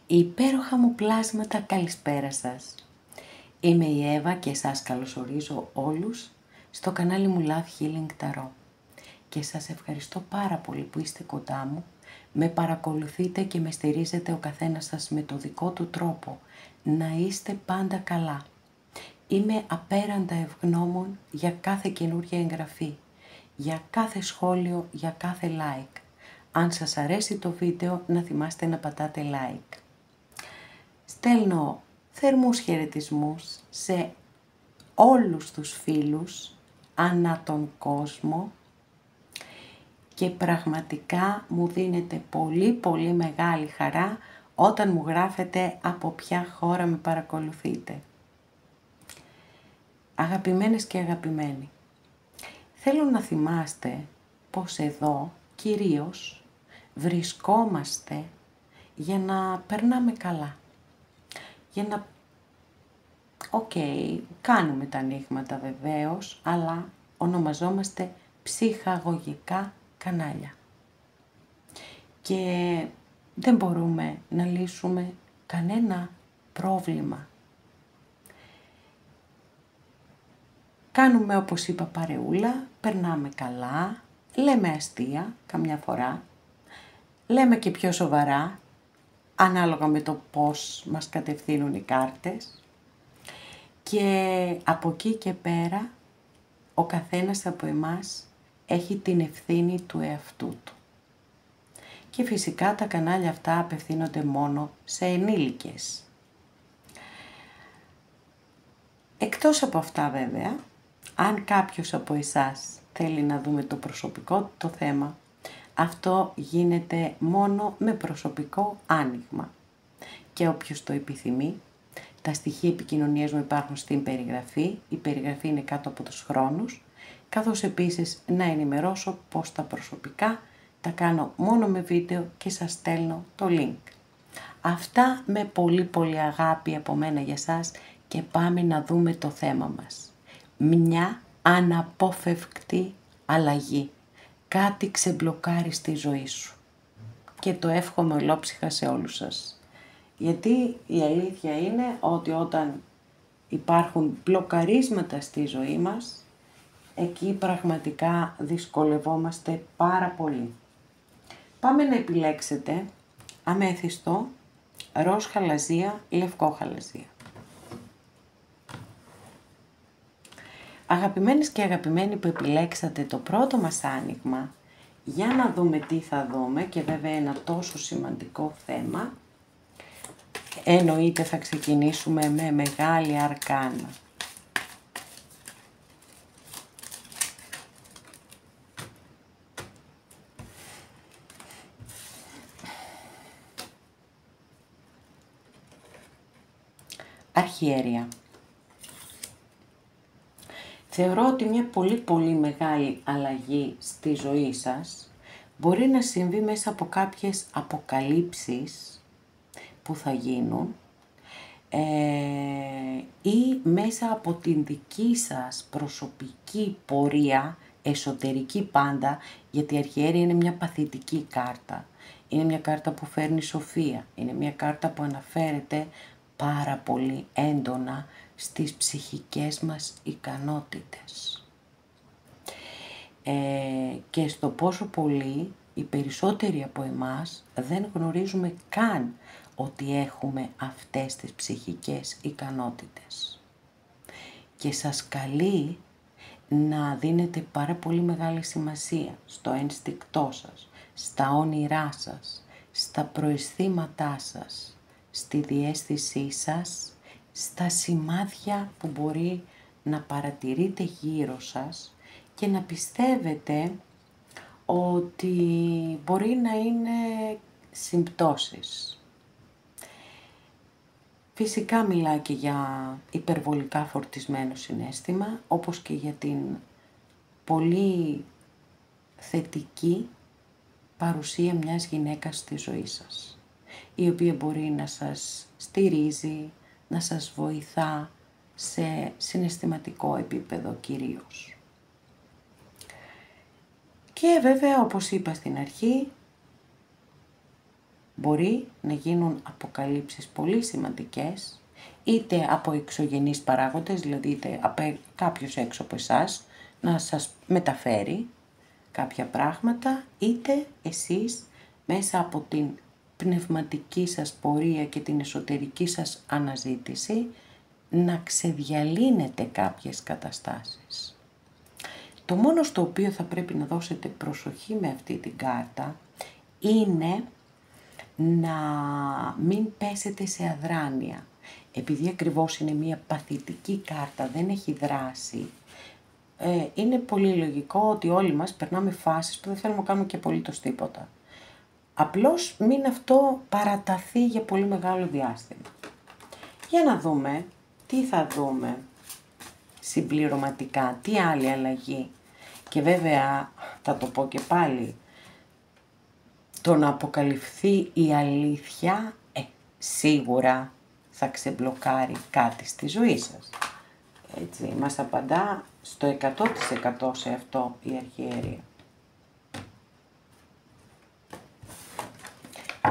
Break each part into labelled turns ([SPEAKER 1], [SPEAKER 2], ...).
[SPEAKER 1] Υπέροχα μου πλάσματα, καλησπέρα σας. Είμαι η Εύα και σας καλωσορίζω όλους στο κανάλι μου Love Healing Tarot. Και σας ευχαριστώ πάρα πολύ που είστε κοντά μου, με παρακολουθείτε και με στηρίζετε ο καθένας σας με το δικό του τρόπο. Να είστε πάντα καλά. Είμαι απέραντα ευγνώμων για κάθε καινούργια εγγραφή, για κάθε σχόλιο, για κάθε like. Αν σας αρέσει το βίντεο, να θυμάστε να πατάτε like. Στέλνω θερμούς χαιρετισμούς σε όλους τους φίλους ανά τον κόσμο και πραγματικά μου δίνεται πολύ μεγάλη χαρά όταν μου γράφετε από ποια χώρα με παρακολουθείτε. Αγαπημένες και αγαπημένοι, θέλω να θυμάστε πως εδώ κυρίως βρισκόμαστε για να περνάμε καλά. Για να, κάνουμε τα ανοίγματα βεβαίως, αλλά ονομαζόμαστε ψυχαγωγικά κανάλια. Και δεν μπορούμε να λύσουμε κανένα πρόβλημα. Κάνουμε, όπως είπα, παρεούλα, περνάμε καλά, λέμε αστεία καμιά φορά, λέμε και πιο σοβαρά, ανάλογα με το πώς μας κατευθύνουν οι κάρτες, και από εκεί και πέρα ο καθένας από εμάς έχει την ευθύνη του εαυτού του. Και φυσικά τα κανάλια αυτά απευθύνονται μόνο σε ενήλικες. Εκτός από αυτά βέβαια, αν κάποιος από εσάς θέλει να δούμε το προσωπικό του το θέμα, αυτό γίνεται μόνο με προσωπικό άνοιγμα. Και όποιος το επιθυμεί, τα στοιχεία επικοινωνίας μου υπάρχουν στην περιγραφή. Η περιγραφή είναι κάτω από τους χρόνους, καθώς επίσης να ενημερώσω πως τα προσωπικά τα κάνω μόνο με βίντεο και σας στέλνω το link. Αυτά με πολύ αγάπη από μένα για σας και πάμε να δούμε το θέμα μας. Μια αναπόφευκτη αλλαγή. Κάτι ξεμπλοκάρει στη ζωή σου. Και το εύχομαι ολόψυχα σε όλους σας. Γιατί η αλήθεια είναι ότι όταν υπάρχουν μπλοκαρίσματα στη ζωή μας, εκεί πραγματικά δυσκολευόμαστε πάρα πολύ. Πάμε να επιλέξετε αμέθιστο, ροζ χαλαζία, λευκό χαλαζία. Αγαπημένες και αγαπημένοι που επιλέξατε το πρώτο μας άνοιγμα, για να δούμε τι θα δούμε, και βέβαια ένα τόσο σημαντικό θέμα, εννοείται θα ξεκινήσουμε με μεγάλη αρκάνα. Αρχιέρεια. Θεωρώ ότι μια πολύ μεγάλη αλλαγή στη ζωή σας μπορεί να συμβεί μέσα από κάποιες αποκαλύψεις που θα γίνουν ή μέσα από την δική σας προσωπική πορεία, εσωτερική πάντα, γιατί η αρχιέρεια είναι μια παθητική κάρτα. Είναι μια κάρτα που φέρνει σοφία, είναι μια κάρτα που αναφέρεται πάρα πολύ έντονα στις ψυχικές μας ικανότητες. Και στο πόσο πολύ οι περισσότεροι από εμάς δεν γνωρίζουμε καν ότι έχουμε αυτές τις ψυχικές ικανότητες. Και σας καλεί να δίνετε πάρα πολύ μεγάλη σημασία στο ένστικτό σας, στα όνειρά σας, στα προαισθήματά σας, στη διαίσθησή σας, στα σημάδια που μπορεί να παρατηρείτε γύρω σας και να πιστεύετε ότι μπορεί να είναι συμπτώσεις. Φυσικά μιλάει και για υπερβολικά φορτισμένο συναίσθημα, όπως και για την πολύ θετική παρουσία μιας γυναίκας στη ζωή σας, η οποία μπορεί να σας στηρίζει, να σας βοηθά σε συναισθηματικό επίπεδο κυρίως. Και βέβαια, όπως είπα στην αρχή, μπορεί να γίνουν αποκαλύψεις πολύ σημαντικές, είτε από εξωγενείς παράγοντες, δηλαδή είτε από κάποιος έξω από εσάς να σας μεταφέρει κάποια πράγματα, είτε εσείς μέσα από την πνευματική σας πορεία και την εσωτερική σας αναζήτηση να ξεδιαλύνετε κάποιες καταστάσεις. Το μόνο στο οποίο θα πρέπει να δώσετε προσοχή με αυτή την κάρτα είναι να μην πέσετε σε αδράνεια. Επειδή ακριβώς είναι μια παθητική κάρτα, δεν έχει δράση, είναι πολύ λογικό ότι όλοι μας περνάμε φάσεις που δεν θέλουμε να κάνουμε και απολύτως τίποτα. Απλώς μην αυτό παραταθεί για πολύ μεγάλο διάστημα. Για να δούμε τι θα δούμε συμπληρωματικά, τι άλλη αλλαγή. Και βέβαια θα το πω και πάλι, το να αποκαλυφθεί η αλήθεια σίγουρα θα ξεμπλοκάρει κάτι στη ζωή σας. Έτσι, μας απαντά στο 100% σε αυτό η αρχιέρεια.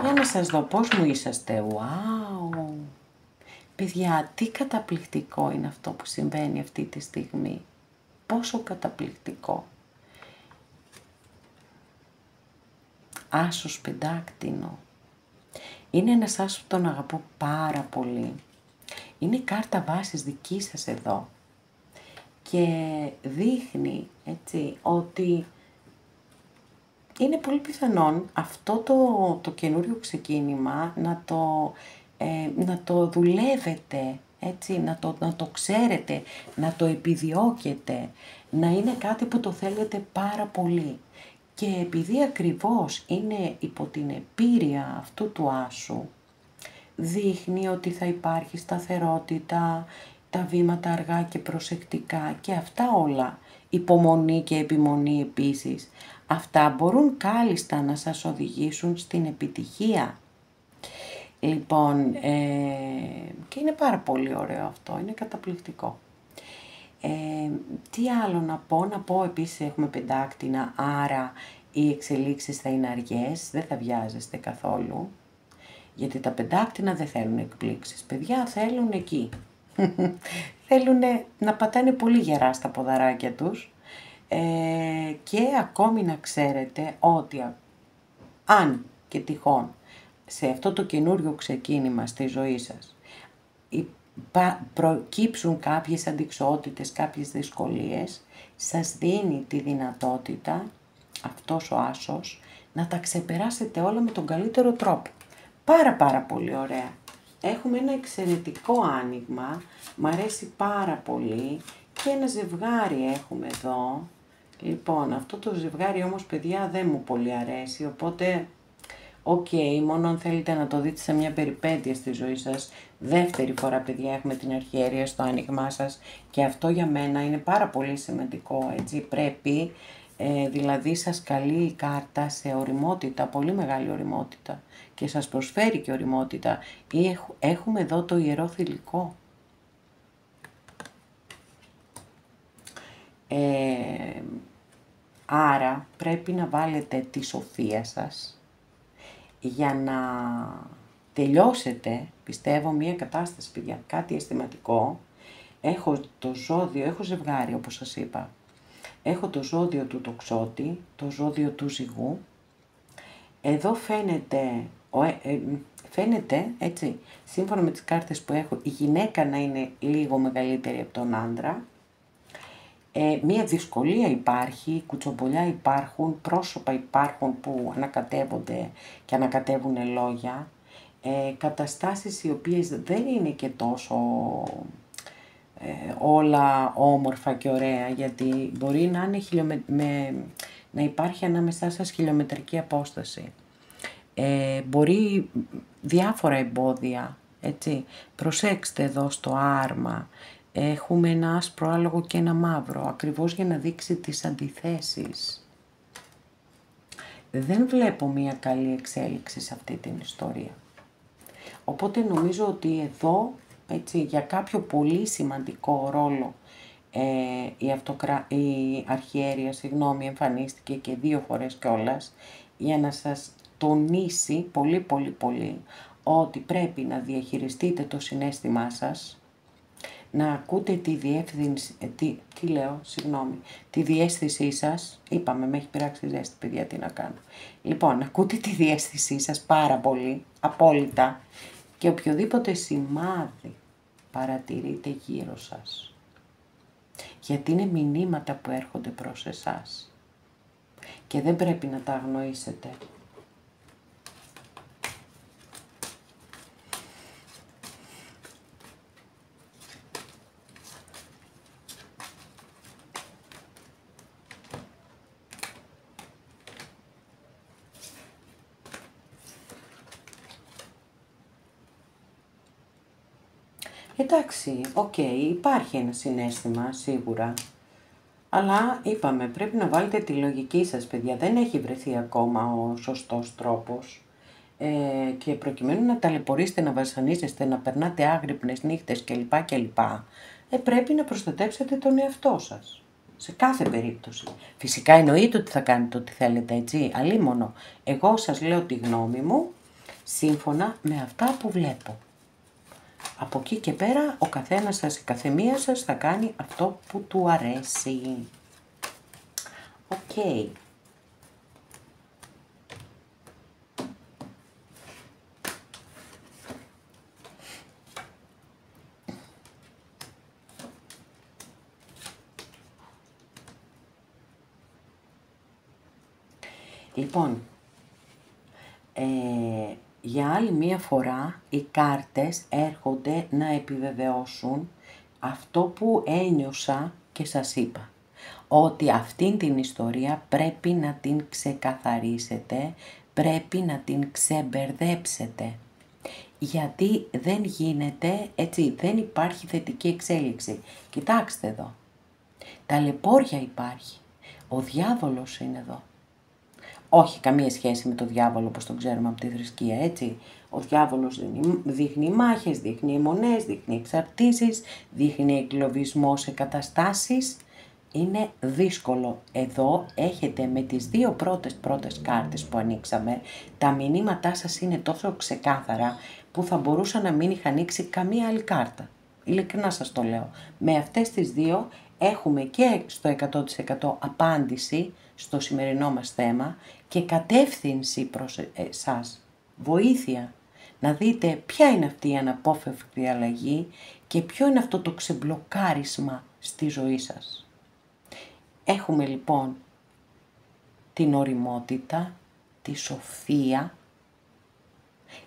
[SPEAKER 1] Για να σας δω πώς μου είσαστε. Wow! Παιδιά, τι καταπληκτικό είναι αυτό που συμβαίνει αυτή τη στιγμή. Πόσο καταπληκτικό. Άσος πεντάκτηνο. Είναι ένας άσος που τον αγαπώ πάρα πολύ. Είναι η κάρτα βάσης δική σας εδώ. Και δείχνει έτσι ότι είναι πολύ πιθανόν αυτό το καινούριο ξεκίνημα να το δουλεύετε, έτσι, να το ξέρετε, να το επιδιώκετε, να είναι κάτι που το θέλετε πάρα πολύ. Και επειδή ακριβώς είναι υπό την επίρρεια αυτού του άσου, δείχνει ότι θα υπάρχει σταθερότητα, τα βήματα αργά και προσεκτικά και αυτά όλα, υπομονή και επιμονή επίσης, αυτά μπορούν κάλλιστα να σας οδηγήσουν στην επιτυχία. Λοιπόν, και είναι πάρα πολύ ωραίο αυτό, είναι καταπληκτικό. Τι άλλο να πω επίσης έχουμε πεντάκτηνα, άρα οι εξελίξεις θα είναι αργές, δεν θα βιάζεστε καθόλου. Γιατί τα πεντάκτηνα δεν θέλουν εκπλήξεις, παιδιά, θέλουν εκεί. Θέλουν να πατάνε πολύ γερά στα ποδαράκια τους και ακόμη να ξέρετε ότι αν και τυχόν σε αυτό το καινούριο ξεκίνημα στη ζωή σας προκύψουν κάποιες αντιξότητες, κάποιες δυσκολίες, σας δίνει τη δυνατότητα αυτός ο άσος να τα ξεπεράσετε όλα με τον καλύτερο τρόπο. Πάρα πολύ ωραία. Έχουμε ένα εξαιρετικό άνοιγμα, μ' αρέσει πάρα πολύ και ένα ζευγάρι έχουμε εδώ. Λοιπόν, αυτό το ζευγάρι όμως παιδιά δεν μου πολύ αρέσει, οπότε μόνο αν θέλετε να το δείτε σε μια περιπέτεια στη ζωή σας. Δεύτερη φορά παιδιά έχουμε την αρχιέρεια στο άνοιγμά σας και αυτό για μένα είναι πάρα πολύ σημαντικό, έτσι, πρέπει, δηλαδή σας καλεί η κάρτα σε ωριμότητα, πολύ μεγάλη ωριμότητα και σας προσφέρει και ωριμότητα ή έχουμε εδώ το ιερό θηλυκό. Άρα πρέπει να βάλετε τη σοφία σας για να τελειώσετε, πιστεύω, μια κατάσταση, παιδιά, κάτι αισθηματικό. Έχω το ζώδιο, έχω ζευγάρι όπως σας είπα. Έχω το ζώδιο του τοξότη, το ζώδιο του ζυγού. Εδώ φαίνεται, έτσι, σύμφωνα με τις κάρτες που έχω, η γυναίκα να είναι λίγο μεγαλύτερη από τον άντρα. Μία δυσκολία υπάρχει, κουτσομπολιά υπάρχουν, πρόσωπα υπάρχουν που ανακατεύονται και ανακατεύουν λόγια. Καταστάσεις οι οποίες δεν είναι και τόσο όλα όμορφα και ωραία, γιατί μπορεί να είναι να υπάρχει ανάμεσά σας χιλιομετρική απόσταση. Μπορεί διάφορα εμπόδια, έτσι. Προσέξτε εδώ στο άρμα. Έχουμε ένα άσπρο άλογο και ένα μαύρο, ακριβώς για να δείξει τις αντιθέσεις. Δεν βλέπω μια καλή εξέλιξη σε αυτή την ιστορία. Οπότε νομίζω ότι εδώ, έτσι, για κάποιο πολύ σημαντικό ρόλο η αρχιέρεια, εμφανίστηκε και 2 φορές κιόλας, για να σας τονίσει πολύ πολύ πολύ ότι πρέπει να διαχειριστείτε το συναίσθημά σας, να ακούτε τη διεύθυνση, τη διαίσθησή σας. Είπαμε, με έχει πειράξει η ζέστη, παιδιά, τι να κάνω. Λοιπόν, να ακούτε τη διαίσθησή σας πάρα πολύ, απόλυτα, και οποιοδήποτε σημάδι παρατηρείτε γύρω σας, γιατί είναι μηνύματα που έρχονται προς εσάς και δεν πρέπει να τα αγνοήσετε. Εντάξει, υπάρχει ένα συναίσθημα, σίγουρα. Αλλά είπαμε, πρέπει να βάλετε τη λογική σας, παιδιά. Δεν έχει βρεθεί ακόμα ο σωστός τρόπος. Και προκειμένου να ταλαιπωρήσετε, να βασανίζεστε, να περνάτε άγρυπνες νύχτες κλπ. Πρέπει να προστατέψετε τον εαυτό σας. Σε κάθε περίπτωση. Φυσικά εννοείται ότι θα κάνετε ό,τι θέλετε, έτσι. Αλίμονο. Εγώ σας λέω τη γνώμη μου, σύμφωνα με αυτά που βλέπω. Από εκεί και πέρα ο καθένας σας, η καθεμία σας θα κάνει αυτό που του αρέσει. Οκ. Λοιπόν, για άλλη μία φορά οι κάρτες έρχονται να επιβεβαιώσουν αυτό που ένιωσα και σας είπα. Ότι αυτήν την ιστορία πρέπει να την ξεκαθαρίσετε, πρέπει να την ξεμπερδέψετε. Γιατί δεν γίνεται, έτσι, δεν υπάρχει θετική εξέλιξη. Κοιτάξτε εδώ, ταλαιπώρια υπάρχει, ο διάβολος είναι εδώ. Όχι καμία σχέση με το διάβολο όπως τον ξέρουμε από τη θρησκεία, έτσι. Ο διάβολος δείχνει μάχες, δείχνει αιμονές, δείχνει εξαρτήσεις, δείχνει εγκλωβισμό σε καταστάσεις. Είναι δύσκολο. Εδώ έχετε με τις δύο πρώτες κάρτες που ανοίξαμε, τα μηνύματά σας είναι τόσο ξεκάθαρα που θα μπορούσα να μην είχα ανοίξει καμία άλλη κάρτα. Ειλικρινά σας το λέω. Με αυτές τις δύο έχουμε και στο 100% απάντηση στο σημερινό μας θέμα και κατεύθυνση προς εσάς. Βοήθεια. Να δείτε ποια είναι αυτή η αναπόφευκτη αλλαγή και ποιο είναι αυτό το ξεμπλοκάρισμα στη ζωή σας. Έχουμε λοιπόν την ωριμότητα, τη σοφία,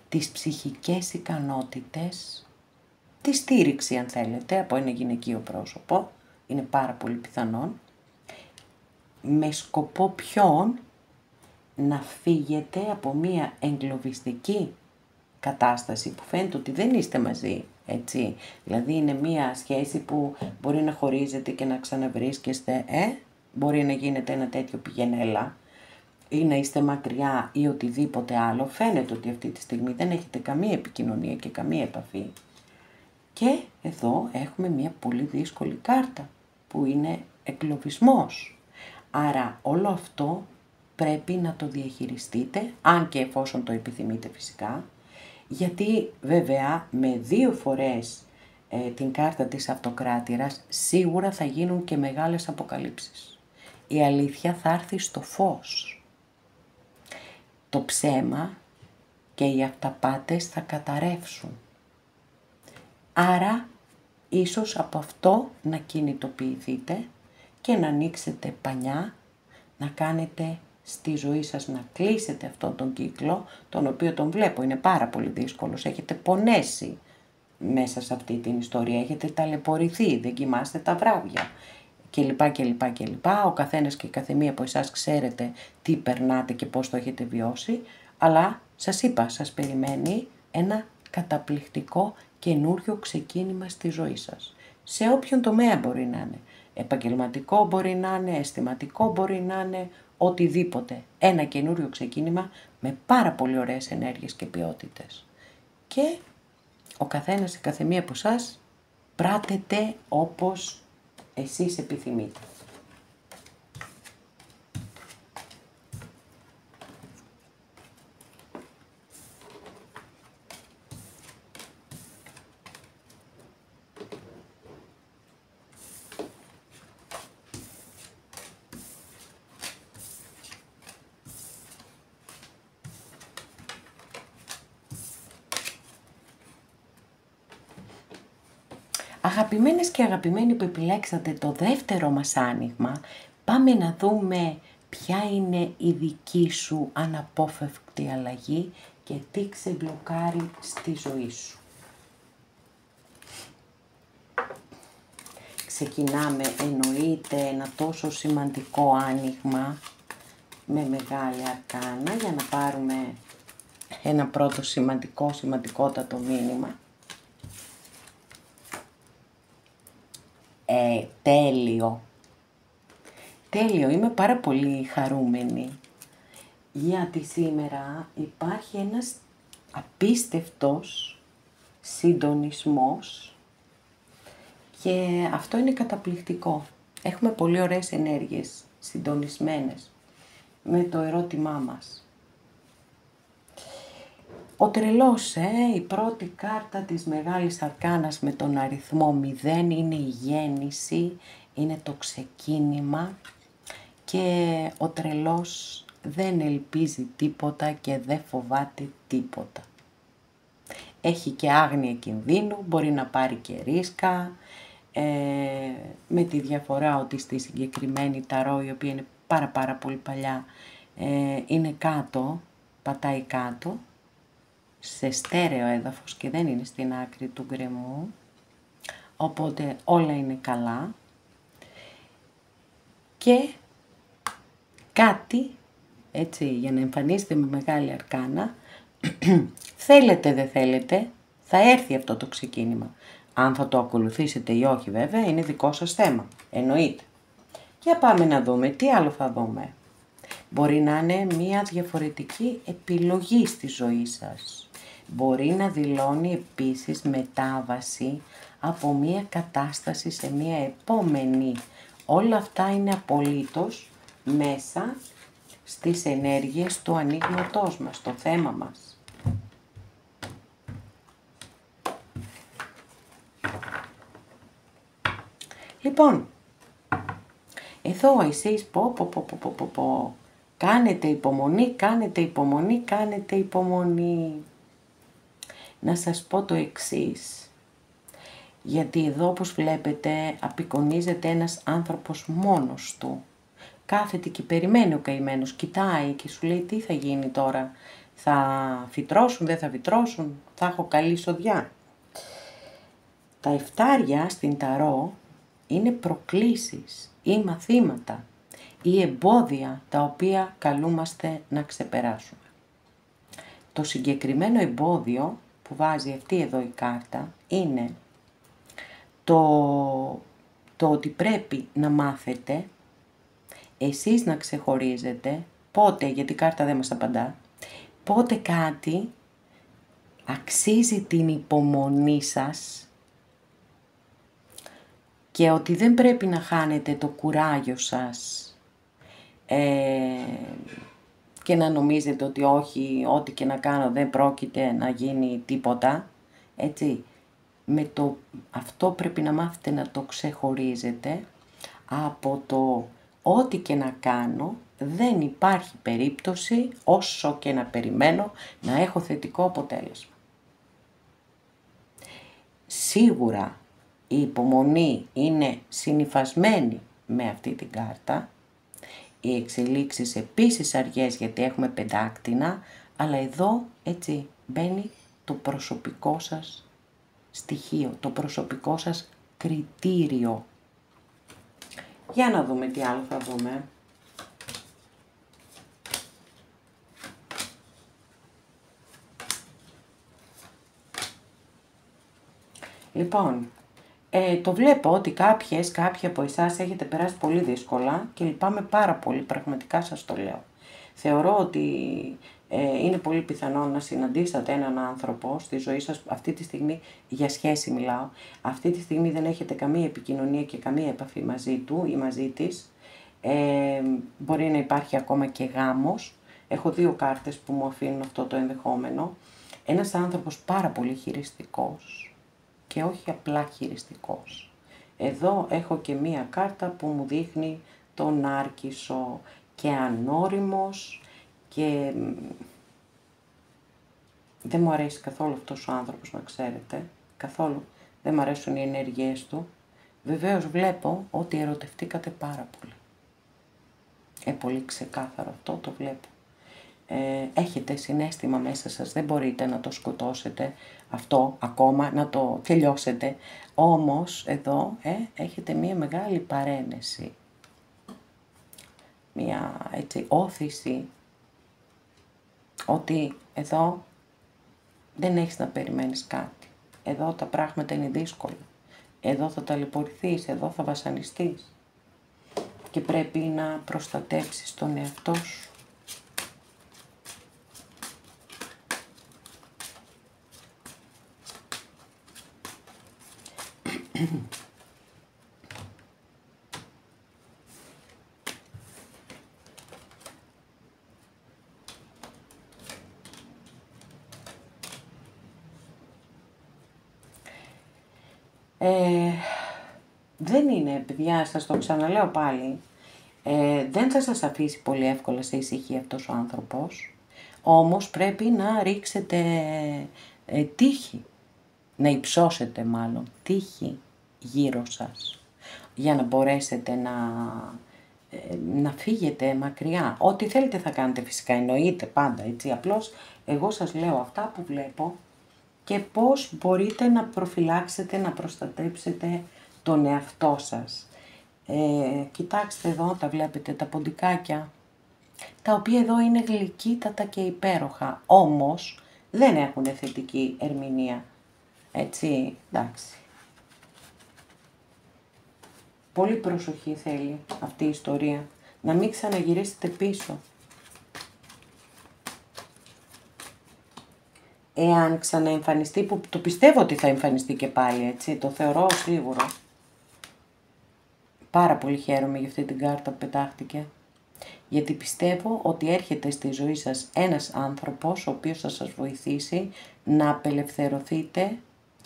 [SPEAKER 1] τις ψυχικές ικανότητες, τη στήριξη αν θέλετε από ένα γυναικείο πρόσωπο, είναι πάρα πολύ πιθανόν, με σκοπό ποιον να φύγετε από μία εγκλωβιστική κατάσταση που φαίνεται ότι δεν είστε μαζί, έτσι. Δηλαδή είναι μία σχέση που μπορεί να χωρίζετε και να ξαναβρίσκεστε, μπορεί να γίνεται ένα τέτοιο πηγενέλα ή να είστε μακριά ή οτιδήποτε άλλο. Φαίνεται ότι αυτή τη στιγμή δεν έχετε καμία επικοινωνία και καμία επαφή. Και εδώ έχουμε μία πολύ δύσκολη κάρτα που είναι εγκλωβισμός. Άρα όλο αυτό πρέπει να το διαχειριστείτε, αν και εφόσον το επιθυμείτε φυσικά, γιατί βέβαια με 2 φορές την κάρτα της αυτοκράτηρας σίγουρα θα γίνουν και μεγάλες αποκαλύψεις. Η αλήθεια θα έρθει στο φως. Το ψέμα και οι αυταπάτες θα καταρρεύσουν. Άρα ίσως από αυτό να κινητοποιηθείτε και να ανοίξετε πανιά, να κάνετε στη ζωή σας να κλείσετε αυτόν τον κύκλο, τον οποίο τον βλέπω είναι πάρα πολύ δύσκολος. Έχετε πονέσει μέσα σε αυτή την ιστορία, έχετε ταλαιπωρηθεί, δεν κοιμάστε τα βράδια κλπ. Ο καθένας και η καθεμία από εσάς ξέρετε τι περνάτε και πώς το έχετε βιώσει, αλλά σας είπα, σας περιμένει ένα καταπληκτικό καινούριο ξεκίνημα στη ζωή σας. Σε όποιον τομέα μπορεί να είναι. Επαγγελματικό μπορεί να είναι, αισθηματικό μπορεί να είναι, οτιδήποτε. Ένα καινούριο ξεκίνημα με πάρα πολύ ωραίες ενέργειες και ποιότητες. Και ο καθένας, η καθεμία από εσάς πράτετε όπως εσείς επιθυμείτε. Αγαπημένες και αγαπημένοι που επιλέξατε το δεύτερο μας άνοιγμα, πάμε να δούμε ποια είναι η δική σου αναπόφευκτη αλλαγή και τι ξεμπλοκάρει στη ζωή σου. Ξεκινάμε, εννοείται, ένα τόσο σημαντικό άνοιγμα με μεγάλη αρκάνα για να πάρουμε ένα πρώτο σημαντικότατο μήνυμα. Τέλειο. Τέλειο, είμαι πάρα πολύ χαρούμενη γιατί σήμερα υπάρχει ένας απίστευτος συντονισμός και αυτό είναι καταπληκτικό. Έχουμε πολύ ωραίες ενέργειες συντονισμένες με το ερώτημά μας. Ο τρελός, η πρώτη κάρτα της Μεγάλης Αρκάνας με τον αριθμό 0 είναι η γέννηση, είναι το ξεκίνημα και ο τρελός δεν ελπίζει τίποτα και δεν φοβάται τίποτα. Έχει και άγνοια κινδύνου, μπορεί να πάρει και ρίσκα, με τη διαφορά ότι στη συγκεκριμένη ταρό, η οποία είναι πάρα πολύ παλιά, είναι κάτω, πατάει κάτω, σε στέρεο έδαφος και δεν είναι στην άκρη του γκρεμού, οπότε όλα είναι καλά. Και κάτι, έτσι, για να εμφανίσετε με Μεγάλη Αρκάνα, θέλετε δεν θέλετε, θα έρθει αυτό το ξεκίνημα. Αν θα το ακολουθήσετε ή όχι βέβαια, είναι δικό σας θέμα, εννοείται. Για πάμε να δούμε, τι άλλο θα δούμε. Μπορεί να είναι μια διαφορετική επιλογή στη ζωή σας. Μπορεί να δηλώνει επίσης μετάβαση από μια κατάσταση σε μια επόμενη. Όλα αυτά είναι απολύτως μέσα στις ενέργειες του ανοίγματός μας, το θέμα μας. Λοιπόν, εδώ εσείς κάνετε υπομονή. Να σας πω το εξής. Γιατί εδώ, όπως βλέπετε, απεικονίζεται ένας άνθρωπος μόνος του. Κάθεται και περιμένει ο καημένος, κοιτάει και σου λέει τι θα γίνει τώρα. Θα φυτρώσουν, δεν θα φυτρώσουν, θα έχω καλή σοδιά. Τα εφτάρια στην ταρό είναι προκλήσεις ή μαθήματα ή εμπόδια τα οποία καλούμαστε να ξεπεράσουμε. Το συγκεκριμένο εμπόδιο που βάζει αυτή εδώ η κάρτα είναι το ότι πρέπει να μάθετε εσείς να ξεχωρίζετε πότε, γιατί η κάρτα δεν μας απαντά, πότε κάτι αξίζει την υπομονή σας και ότι δεν πρέπει να χάνετε το κουράγιο σας και να νομίζετε ότι όχι, ό,τι και να κάνω δεν πρόκειται να γίνει τίποτα, έτσι. Αυτό πρέπει να μάθετε να το ξεχωρίζετε από το ό,τι και να κάνω, δεν υπάρχει περίπτωση όσο και να περιμένω να έχω θετικό αποτέλεσμα. Σίγουρα η υπομονή είναι συνυφασμένη με αυτή την κάρτα. Οι εξελίξεις επίσης αργές γιατί έχουμε πεντάκτηνα, αλλά εδώ έτσι μπαίνει το προσωπικό σας στοιχείο, το προσωπικό σας κριτήριο. Για να δούμε τι άλλο θα δούμε. Λοιπόν, το βλέπω ότι κάποιοι από εσάς έχετε περάσει πολύ δύσκολα και λυπάμαι πάρα πολύ, πραγματικά σας το λέω. Θεωρώ ότι είναι πολύ πιθανό να συναντήσατε έναν άνθρωπο στη ζωή σας, αυτή τη στιγμή, για σχέση μιλάω, αυτή τη στιγμή δεν έχετε καμία επικοινωνία και καμία επαφή μαζί του ή μαζί της, μπορεί να υπάρχει ακόμα και γάμος, έχω 2 κάρτες που μου αφήνουν αυτό το ενδεχόμενο, ένας άνθρωπος πάρα πολύ χειριστικός και όχι απλά χειριστικός. Εδώ έχω και μία κάρτα που μου δείχνει τον Νάρκισσο και ανώριμος και δεν μου αρέσει καθόλου αυτός ο άνθρωπος, να ξέρετε, καθόλου. δεν μ' αρέσουν οι ενέργειές του. Βεβαίως βλέπω ότι ερωτευτήκατε πάρα πολύ. Πολύ ξεκάθαρο αυτό, το βλέπω. Έχετε συναίσθημα μέσα σας, δεν μπορείτε να το σκοτώσετε αυτό ακόμα, να το τελειώσετε. Όμως εδώ έχετε μία μεγάλη παρένεση, μία έτσι όθηση, ότι εδώ δεν έχεις να περιμένεις κάτι. Εδώ τα πράγματα είναι δύσκολα. Εδώ θα ταλαιπωρηθείς, εδώ θα βασανιστείς. Και πρέπει να προστατέψεις τον εαυτό σου. Δεν είναι, παιδιά, σας το ξαναλέω πάλι, δεν θα σας αφήσει πολύ εύκολα σε ησυχία αυτός ο άνθρωπος, όμως πρέπει να ρίξετε τύχη, να υψώσετε μάλλον τύχη γύρω σας, για να μπορέσετε να φύγετε μακριά. Ό,τι θέλετε θα κάνετε φυσικά, εννοείται πάντα, έτσι, απλώς εγώ σας λέω αυτά που βλέπω και πώς μπορείτε να προφυλάξετε, να προστατέψετε τον εαυτό σας. Κοιτάξτε εδώ, τα βλέπετε τα ποντικάκια, τα οποία εδώ είναι γλυκύτατα και υπέροχα, όμως δεν έχουν θετική ερμηνεία. Έτσι, εντάξει. Πολύ προσοχή θέλει αυτή η ιστορία, να μην ξαναγυρίσετε πίσω. Εάν ξαναεμφανιστεί, που το πιστεύω ότι θα εμφανιστεί και πάλι, έτσι, το θεωρώ σίγουρο. Πάρα πολύ χαίρομαι για αυτή την κάρτα που πετάχτηκε, γιατί πιστεύω ότι έρχεται στη ζωή σας ένας άνθρωπος, ο οποίος θα σας βοηθήσει να απελευθερωθείτε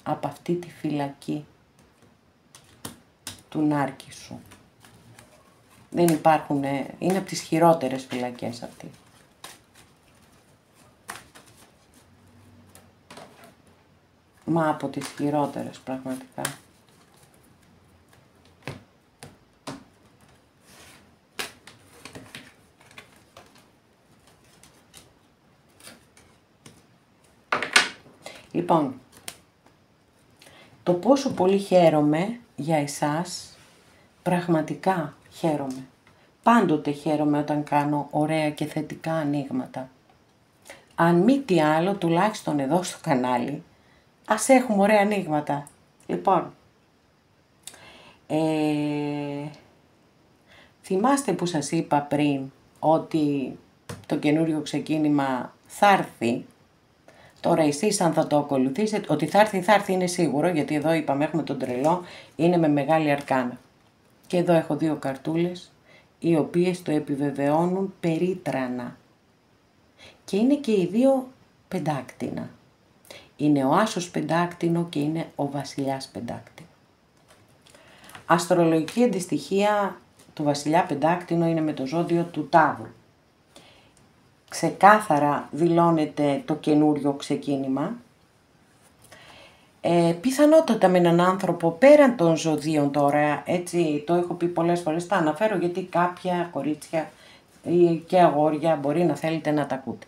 [SPEAKER 1] από αυτή τη φυλακή του νάρκη σου. Δεν υπάρχουν, είναι από τις χειρότερες φυλακές αυτή. Μα από τις χειρότερες πραγματικά. Λοιπόν, το πόσο πολύ χαίρομαι για εσάς, πραγματικά χαίρομαι. Πάντοτε χαίρομαι όταν κάνω ωραία και θετικά ανοίγματα. Αν μη τι άλλο, τουλάχιστον εδώ στο κανάλι, ας έχουμε ωραία ανοίγματα. Λοιπόν, θυμάστε που σας είπα πριν ότι το καινούριο ξεκίνημα θα έρθει. Τώρα εσείς αν θα το ακολουθήσετε, ότι θα έρθει είναι σίγουρο, γιατί εδώ είπαμε έχουμε τον τρελό, είναι με μεγάλη αρκάνα. Και εδώ έχω δύο καρτούλες, οι οποίες το επιβεβαιώνουν περίτρανα. Και είναι και οι δύο πεντάκτηνα. Είναι ο Άσος πεντάκτηνο και είναι ο Βασιλιάς πεντάκτηνο. Αστρολογική αντιστοιχεία του Βασιλιά πεντάκτηνο είναι με το ζώδιο του Ταύρου. Ξεκάθαρα δηλώνεται το καινούριο ξεκίνημα. Πιθανότατα με έναν άνθρωπο πέραν των ζωδίων τώρα, έτσι το έχω πει πολλές φορές, τα αναφέρω γιατί κάποια κορίτσια και αγόρια μπορεί να θέλετε να τα ακούτε.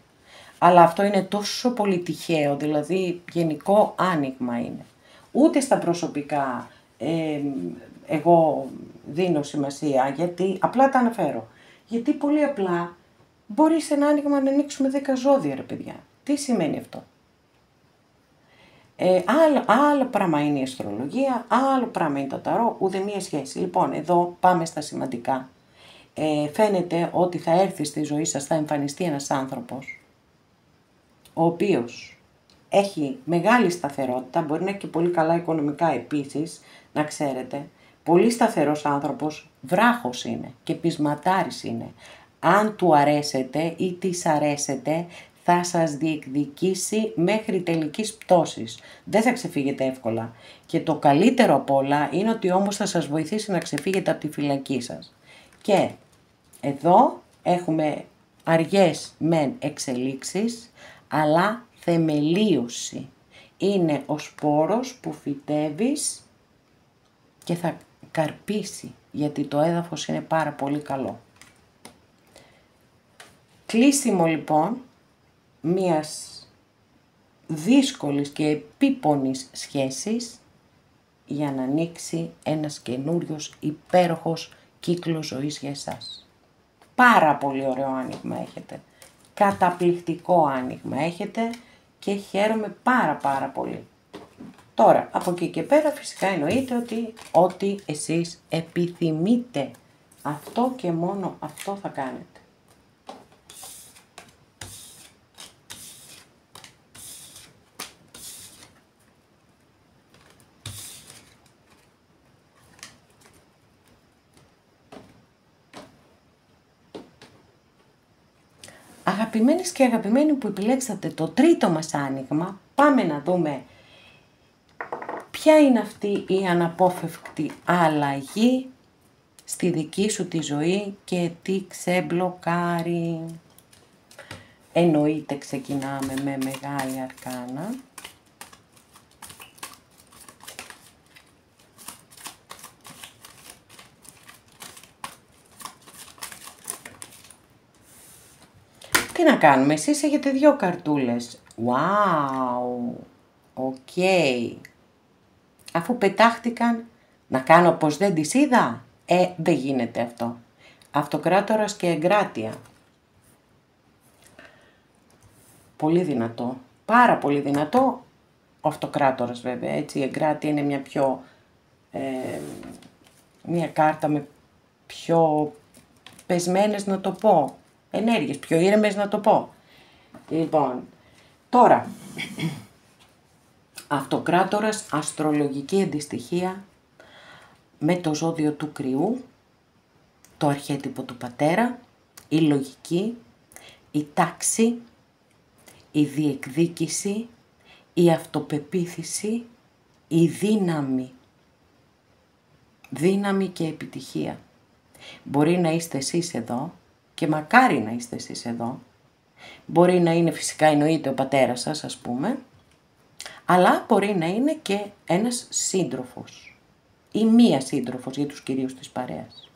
[SPEAKER 1] Αλλά αυτό είναι τόσο πολύ τυχαίο, δηλαδή γενικό άνοιγμα είναι. Ούτε στα προσωπικά εγώ δίνω σημασία, γιατί απλά τα αναφέρω. Γιατί πολύ απλά μπορεί σε ένα άνοιγμα να ανοίξουμε 10 ζώδια, ρε παιδιά. Τι σημαίνει αυτό? Άλλο πράγμα είναι η αστρολογία, άλλο πράγμα είναι το ταρό, ούτε μία σχέση. Λοιπόν, εδώ πάμε στα σημαντικά. Φαίνεται ότι θα έρθει στη ζωή σας, θα εμφανιστεί ένας άνθρωπος, ο οποίος έχει μεγάλη σταθερότητα, μπορεί να έχει και πολύ καλά οικονομικά επίσης, να ξέρετε. Πολύ σταθερός άνθρωπος, βράχος είναι και πεισματάρης είναι. Αν του αρέσετε ή της αρέσετε, θα σας διεκδικήσει μέχρι τελικής πτώσης. Δεν θα ξεφύγετε εύκολα. Και το καλύτερο απ' όλα είναι ότι όμως θα σας βοηθήσει να ξεφύγετε από τη φυλακή σας. Και εδώ έχουμε αργές μεν εξελίξεις, αλλά θεμελίωση. Είναι ο σπόρος που φυτεύεις και θα καρπίσει, γιατί το έδαφος είναι πάρα πολύ καλό. Κλείσιμο λοιπόν μιας δύσκολης και επίπονης σχέσης για να ανοίξει ένας καινούριος υπέροχος κύκλος ζωής για εσάς. Πάρα πολύ ωραίο άνοιγμα έχετε. Καταπληκτικό άνοιγμα έχετε και χαίρομαι πάρα πολύ. Τώρα, από εκεί και πέρα φυσικά εννοείται ότι ό,τι εσείς επιθυμείτε, αυτό και μόνο αυτό θα κάνετε. Αγαπημένες και αγαπημένοι που επιλέξατε το τρίτο μας άνοιγμα, πάμε να δούμε ποια είναι αυτή η αναπόφευκτη αλλαγή στη δική σου τη ζωή και τι ξεμπλοκάρει. Εννοείται ξεκινάμε με Μεγάλη Αρκάνα. Τι να κάνουμε, εσείς έχετε 2 καρτούλες. Wow, οκ. Αφού πετάχτηκαν, να κάνω πως δεν τις είδα. Δεν γίνεται αυτό. Αυτοκράτορας και εγκράτεια. Πολύ δυνατό, πάρα πολύ δυνατό. Ο αυτοκράτορας βέβαια, έτσι, η εγκράτεια είναι μια πιο, μια κάρτα με πιο πεσμένες να το πω. Ενέργειες, πιο ήρεμες να το πω. Λοιπόν, τώρα, αυτοκράτορας, αστρολογική αντιστοιχεία με το ζώδιο του Κρυού, το αρχέτυπο του πατέρα, η λογική, η τάξη, η διεκδίκηση, η αυτοπεποίθηση, η δύναμη. Δύναμη και επιτυχία. Μπορεί να είστε εσείς εδώ και μακάρι να είστε εσείς εδώ. Μπορεί να είναι φυσικά εννοείται ο πατέρας σας, ας πούμε, αλλά μπορεί να είναι και ένας σύντροφος ή μία σύντροφος για τους κυρίους της παρέας.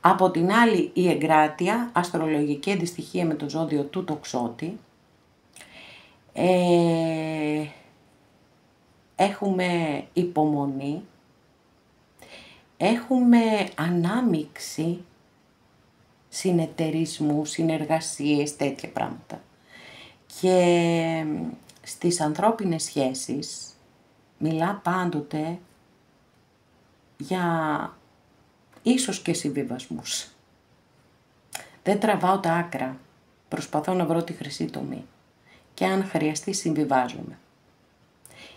[SPEAKER 1] Από την άλλη η εγκράτεια, αστρολογική αντιστοιχεία με το ζώδιο του τοξότη. Έχουμε υπομονή, έχουμε ανάμειξη, συνεταιρισμού, συνεργασίες, τέτοια πράγματα. Και στις ανθρώπινες σχέσεις μιλά πάντοτε για ίσως και συμβιβασμούς. Δεν τραβάω τα άκρα, προσπαθώ να βρω τη χρυσή τομή και αν χρειαστεί συμβιβάζομαι.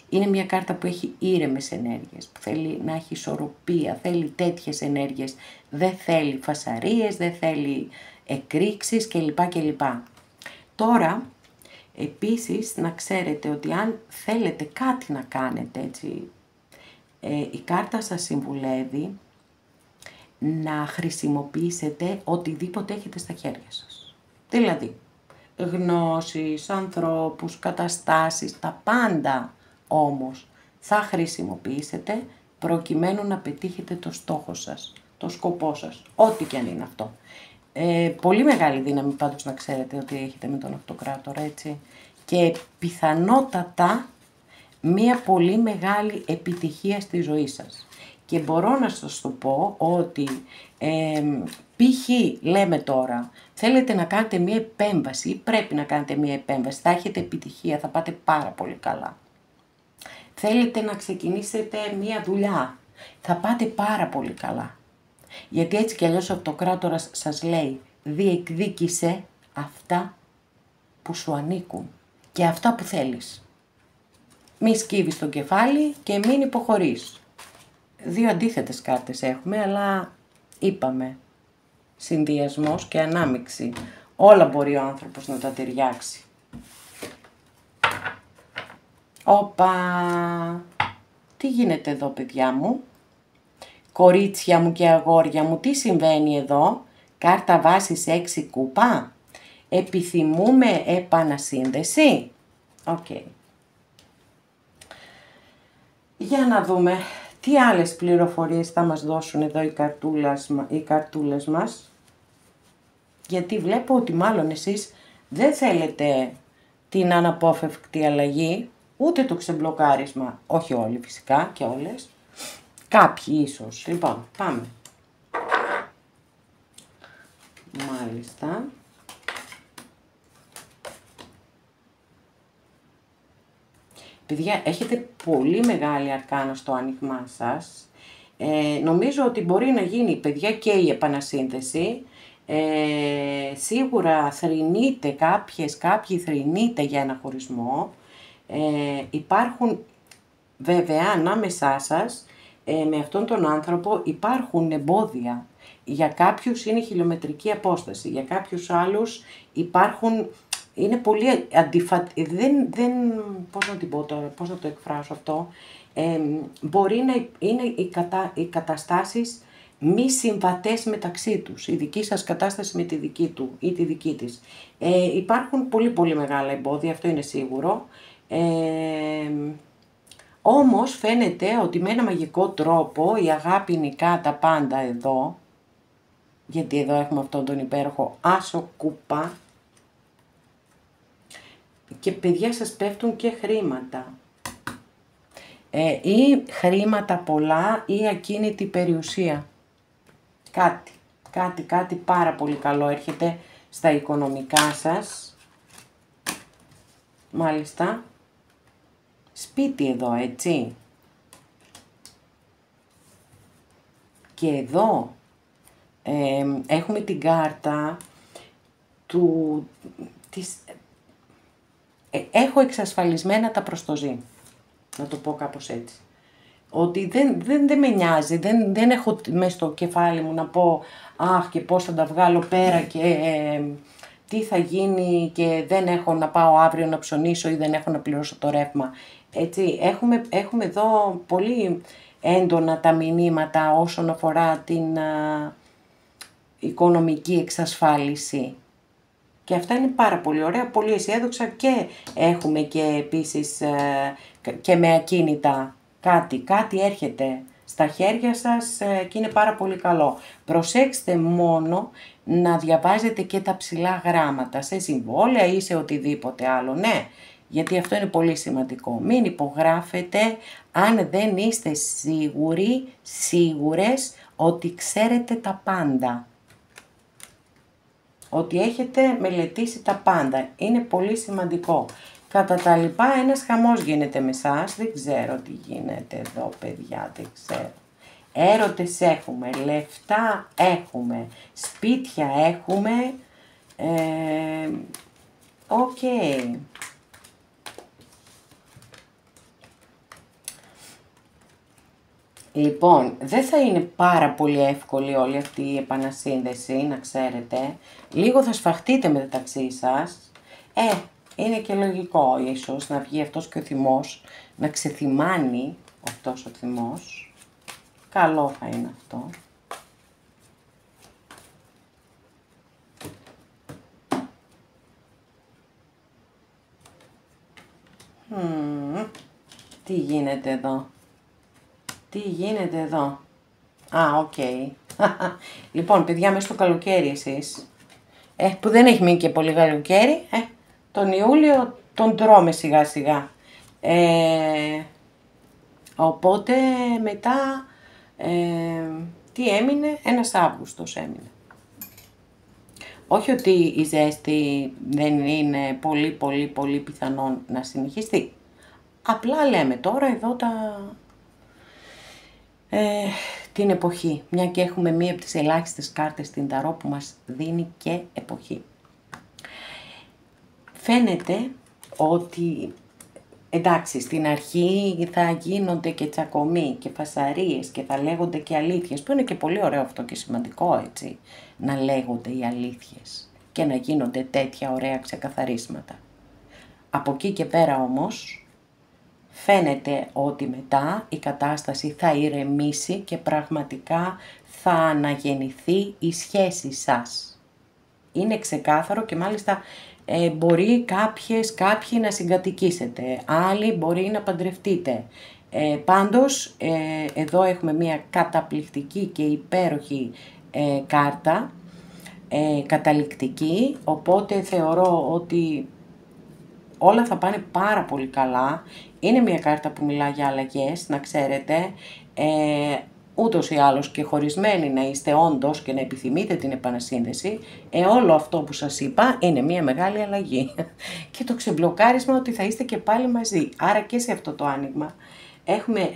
[SPEAKER 1] Είναι μια κάρτα που έχει ήρεμες ενέργειες, που θέλει να έχει ισορροπία, θέλει τέτοιες ενέργειες, δεν θέλει φασαρίες, δεν θέλει εκρήξεις κλπ. Τώρα, επίσης, να ξέρετε ότι αν θέλετε κάτι να κάνετε, έτσι, η κάρτα σας συμβουλεύει να χρησιμοποιήσετε οτιδήποτε έχετε στα χέρια σας. Δηλαδή, γνώσεις, ανθρώπους, καταστάσεις, τα πάντα όμως θα χρησιμοποιήσετε προκειμένου να πετύχετε το στόχο σας, το σκοπό σας, ό,τι και αν είναι αυτό. Πολύ μεγάλη δύναμη πάντως να ξέρετε ότι έχετε με τον αυτοκράτορα, έτσι, και πιθανότατα μία πολύ μεγάλη επιτυχία στη ζωή σας. Και μπορώ να σας το πω ότι π.χ. λέμε τώρα, θέλετε να κάνετε μία επέμβαση ή πρέπει να κάνετε μία επέμβαση, θα έχετε επιτυχία, θα πάτε πάρα πολύ καλά. Θέλετε να ξεκινήσετε μία δουλειά, θα πάτε πάρα πολύ καλά. Γιατί έτσι κι αλλιώς ο αυτοκράτορας σας λέει, διεκδίκησε αυτά που σου ανήκουν και αυτά που θέλεις. Μη σκύβεις το κεφάλι και μην υποχωρείς. 2 αντίθετες κάρτες έχουμε, αλλά είπαμε, συνδυασμός και ανάμειξη. Όλα μπορεί ο άνθρωπος να τα ταιριάξει. Όπα, τι γίνεται εδώ παιδιά μου, κορίτσια μου και αγόρια μου, τι συμβαίνει εδώ, κάρτα βάσης 6 κούπα, επιθυμούμε επανασύνδεση, οκ. Για να δούμε τι άλλες πληροφορίες θα μας δώσουν εδώ οι καρτούλες μας. Γιατί βλέπω ότι μάλλον εσείς δεν θέλετε την αναπόφευκτη αλλαγή, ούτε το ξεμπλοκάρισμα. Όχι όλοι φυσικά και όλες. Κάποιοι ίσως. Λοιπόν, πάμε. Μάλιστα. Παιδιά, έχετε πολύ μεγάλη αρκάνα στο άνοιγμά σας. Νομίζω ότι μπορεί να γίνει, παιδιά, και η επανασύνθεση. Σίγουρα θρηνείτε κάποιοι θρηνείτε για ένα χωρισμό. Υπάρχουν, βέβαια, ανάμεσά σας, με αυτόν τον άνθρωπο υπάρχουν εμπόδια. Για κάποιους είναι χιλιομετρική απόσταση, για κάποιους άλλους υπάρχουν... Είναι πολύ πώς να την πω τώρα, πώς να το εκφράσω αυτό. Μπορεί να είναι οι καταστάσεις μη συμβατές μεταξύ τους. Η δική σας κατάσταση με τη δική του ή τη δική της. Υπάρχουν πολύ πολύ μεγάλα εμπόδια, αυτό είναι σίγουρο. Όμως φαίνεται ότι με ένα μαγικό τρόπο η αγάπη νικά τα πάντα εδώ. Γιατί εδώ έχουμε αυτόν τον υπέροχο άσο κούπα. Και παιδιά, σας πέφτουν και χρήματα. Ή χρήματα πολλά ή ακίνητη περιουσία. Κάτι πάρα πολύ καλό έρχεται στα οικονομικά σας. Μάλιστα. Σπίτι εδώ, έτσι. Και εδώ έχουμε την κάρτα έχω εξασφαλισμένα τα προστοζή. Να το πω κάπως έτσι. Ότι δεν με νοιάζει, δεν έχω μέσα στο κεφάλι μου να πω αχ και πώς θα τα βγάλω πέρα και τι θα γίνει και δεν έχω να πάω αύριο να ψωνίσω ή δεν έχω να πληρώσω το ρεύμα. Έτσι, έχουμε εδώ πολύ έντονα τα μηνύματα όσον αφορά την οικονομική εξασφάλιση. Και αυτά είναι πάρα πολύ ωραία, πολύ αισιόδοξα και έχουμε και επίσης και με ακίνητα κάτι έρχεται στα χέρια σας και είναι πάρα πολύ καλό. Προσέξτε μόνο να διαβάζετε και τα ψηλά γράμματα σε συμβόλαια ή σε οτιδήποτε άλλο, ναι, γιατί αυτό είναι πολύ σημαντικό. Μην υπογράφετε αν δεν είστε σίγουρες ότι ξέρετε τα πάντα. Ότι έχετε μελετήσει τα πάντα. Είναι πολύ σημαντικό. Κατά τα λοιπά, ένας χαμός γίνεται με εσάς. Δεν ξέρω τι γίνεται εδώ, παιδιά, δεν ξέρω. Έρωτες έχουμε, λεφτά έχουμε, σπίτια έχουμε. Οκ. Λοιπόν, δεν θα είναι πάρα πολύ εύκολη όλη αυτή η επανασύνδεση, να ξέρετε. Λίγο θα σφαχτείτε μεταξύ σας. Είναι και λογικό ίσως να βγει αυτός και ο θυμός, να ξεθυμάνει αυτός ο θυμός. Καλό θα είναι αυτό. Τι γίνεται εδώ. Τι γίνεται εδώ. Οκ. Λοιπόν, παιδιά, μέσα στο καλοκαίρι εσείς, που δεν έχει μείνει και πολύ καλοκαίρι, τον Ιούλιο τον τρώμε σιγά σιγά. Οπότε μετά, τι έμεινε, ένας Αύγουστος έμεινε. Όχι ότι η ζέστη δεν είναι πολύ πιθανόν να συνεχιστεί. Απλά λέμε τώρα εδώ την εποχή, μια και έχουμε μία από τις ελάχιστες κάρτες στην Ταρό που μας δίνει και εποχή. Φαίνεται ότι, εντάξει, στην αρχή θα γίνονται και τσακωμοί και φασαρίες και θα λέγονται και αλήθειες, που είναι και πολύ ωραίο αυτό και σημαντικό, έτσι, να λέγονται οι αλήθειες και να γίνονται τέτοια ωραία ξεκαθαρίσματα. Από εκεί και πέρα όμως, φαίνεται ότι μετά η κατάσταση θα ηρεμήσει και πραγματικά θα αναγεννηθεί η σχέση σας. Είναι ξεκάθαρο και μάλιστα μπορεί κάποιοι να συγκατοικήσετε, άλλοι μπορεί να παντρευτείτε. Πάντως, εδώ έχουμε μια καταπληκτική και υπέροχη κάρτα, καταληκτική, οπότε θεωρώ ότι όλα θα πάνε πάρα πολύ καλά. Είναι μια κάρτα που μιλά για αλλαγές, να ξέρετε, ούτως ή άλλως και χωρισμένοι να είστε όντως και να επιθυμείτε την επανασύνδεση, όλο αυτό που σας είπα είναι μια μεγάλη αλλαγή. Και το ξεμπλοκάρισμα ότι θα είστε και πάλι μαζί. Άρα και σε αυτό το άνοιγμα έχουμε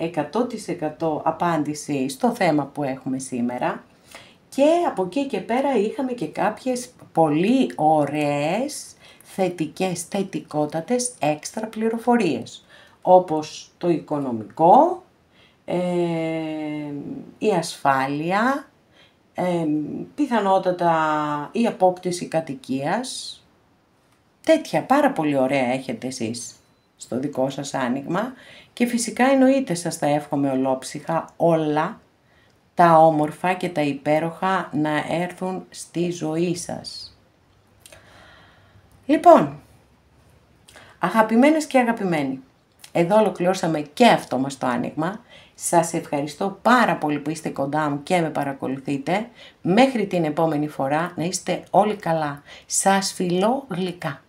[SPEAKER 1] 100% απάντηση στο θέμα που έχουμε σήμερα. Και από εκεί και πέρα είχαμε και κάποιες πολύ ωραίες, θετικές, θετικότατες έξτρα πληροφορίες, όπως το οικονομικό, η ασφάλεια, πιθανότατα η απόκτηση κατοικίας. Τέτοια πάρα πολύ ωραία έχετε εσείς στο δικό σας άνοιγμα και φυσικά εννοείται σας τα εύχομαι ολόψυχα όλα τα όμορφα και τα υπέροχα να έρθουν στη ζωή σας. Λοιπόν, αγαπημένες και αγαπημένοι, εδώ ολοκληρώσαμε και αυτό μας το άνοιγμα. Σας ευχαριστώ πάρα πολύ που είστε κοντά μου και με παρακολουθείτε. Μέχρι την επόμενη φορά να είστε όλοι καλά. Σας φιλώ γλυκά.